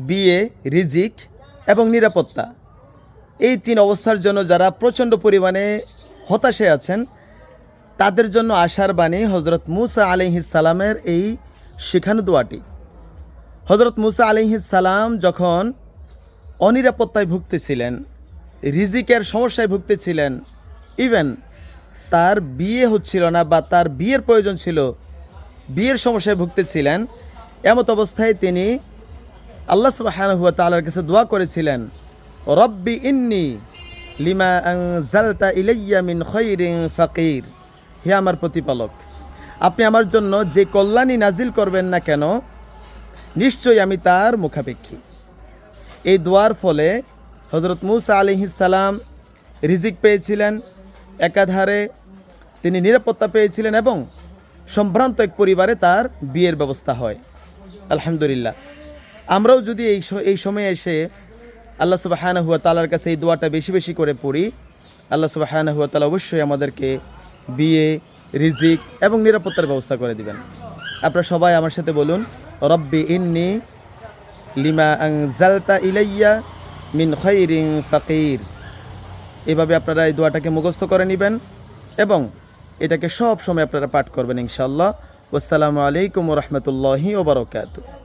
বিয়ে, রিজিক এবং নিরাপত্তা, এই 3 অবস্থার জন্য যারা প্রচণ্ড পরিমাণে হতাশে আছেন তাদের জন্য আশার বাণী হজরত মুসা আলাইহিস সালামের এই শিখানো দোয়াটি। হজরত মুসা আলাইহিস সালাম যখন অনিরাপত্তায় ভুগতেছিলেন, রিজিকের সমস্যায় ভুগতেছিলেন, ইভেন তার বিয়ে হচ্ছিল না বা তার বিয়ের প্রয়োজন ছিল, বিয়ের সমস্যায় ভুগতেছিলেন, এমত অবস্থায় তিনি আল্লাহ সুবহানাহু ওয়া তাআলার কাছে দোয়া করেছিলেন, রব্বি ইন্নি লিমা আনজালতা ইলাইয়া মিন খায়রিন ফাকির। হে আমার প্রতিপালক, আপনি আমার জন্য যে কল্যাণী নাজিল করবেন না কেন, নিশ্চয়ই আমি তার মুখাপেক্ষী। এই দোয়ার ফলে হজরত মুসা আলাইহিস সালাম রিজিক পেয়েছিলেন, একাধারে তিনি নিরাপত্তা পেয়েছিলেন এবং সম্ভ্রান্ত এক পরিবারে তার বিয়ের ব্যবস্থা হয়। আলহামদুলিল্লাহ, আমরাও যদি এই সময়ে এসে আল্লাহ সুবহানাহু ওয়া তাআলার কাছে এই দোয়াটা বেশি বেশি করে পড়ি, আল্লাহ সুবহানাহু ওয়া তাআলা অবশ্যই আমাদেরকে বিয়ে, রিজিক এবং নিরাপত্তার ব্যবস্থা করে দিবেন। আপনারা সবাই আমার সাথে বলুন, রব্বি ইন্নি লিমা আনজালতা ইলাইয়া মিন খায়রিন ফাকির। এভাবে আপনারা এই দোয়াটাকে মুখস্থ করে নেবেন এবং এটাকে সব সময় আপনারা পাঠ করবেন ইনশাআল্লাহ। আসসালামু আলাইকুম ওয়া রাহমাতুল্লাহি ওয়া বারাকাতুহু।